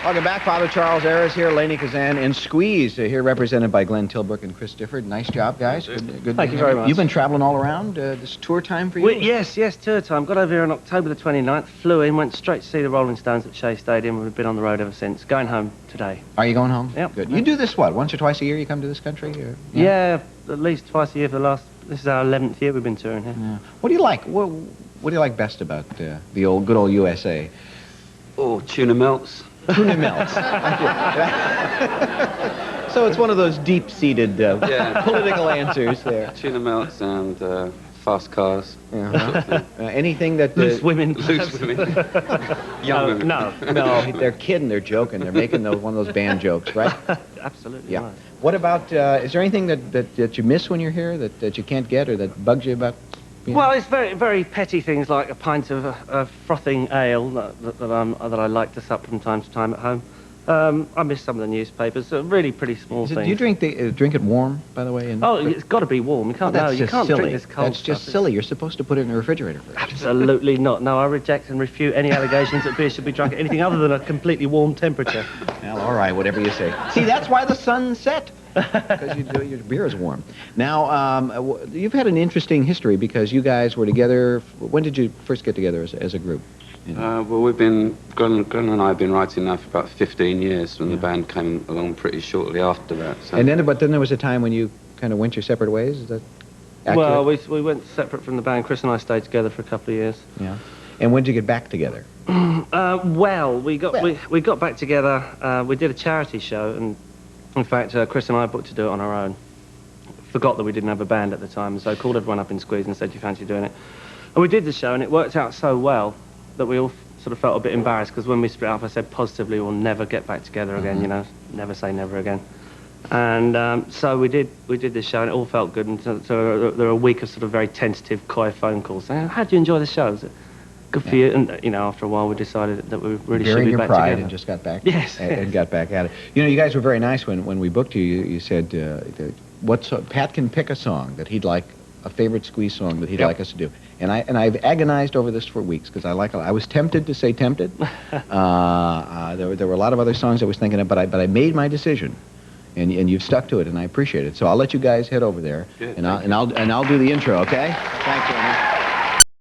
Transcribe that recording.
Welcome back. Father Charles Ayres here, Lainey Kazan, and Squeeze here represented by Glenn Tilbrook and Chris Difford. Nice job, guys. Good Thank you very much. You've been traveling all around. This tour time for you? Yes, tour time. Got over here on October the 29th, flew in, went straight to see the Rolling Stones at Shea Stadium, and we've been on the road ever since. Going home today. Are you going home? Yep. Good. You do this, what, once or twice a year you come to this country? Or, yeah, at least twice a year for the last... This is our 11th year we've been touring here. Yeah. What do you like? What do you like best about the good old USA? Oh, tuna melts. Tuna melts. So it's one of those deep-seated political answers there. Tuna melts and fast cars. Anything that... Loose women. Loose women. Young women. No. No, they're kidding, they're joking. They're making one of those band jokes, right? Absolutely. Yeah. Right. What about, is there anything that you miss when you're here, that you can't get or that bugs you about being Well, it's very, very petty things like a pint of frothing ale that I like to sup from time to time at home. I miss some of the newspapers. Really pretty small things. Do you drink it warm, by the way? Oh, it's got to be warm. You can't. That's you can't silly. drink this cold That's just stuff. silly. You're supposed to put it in the refrigerator first. Absolutely not. No, I reject and refute any allegations that beer should be drunk at anything other than a completely warm temperature. Well, all right, whatever you say. See, that's why the sun set. Because your beer is warm. Now, you've had an interesting history because you guys were together. When did you first get together as a group? Well, Glenn and I have been writing now for about 15 years, and the band came along pretty shortly after that. So. But then there was a time when you kind of went your separate ways. Is that accurate? Well, we went separate from the band. Chris and I stayed together for a couple of years. Yeah. And when did you get back together? We got back together. We did a charity show, and in fact, Chris and I booked to do it on our own. Forgot that we didn't have a band at the time, so I called everyone up in Squeeze and said, "Do you fancy doing it?" And we did the show, and it worked out so well that we all sort of felt a bit embarrassed, because when we split up, I said positively we'll never get back together again, you know, never say never again. And so we did this show, and it all felt good, and so there were a week of sort of very tentative, coy phone calls saying, "How do you enjoy the show? Is it good for you?" And, you know, after a while we decided that we really should be back pride together. and just got back. Yes. And got back at it. You know, you guys were very nice when we booked you. You said, Pat can pick a song that he'd like, a favorite Squeeze song that he'd like us to do. And I've agonized over this for weeks because I was tempted to say tempted. There were a lot of other songs I was thinking of, but I made my decision, and you've stuck to it, and I appreciate it. So I'll let you guys head over there, and I'll do the intro. Okay? Thank you.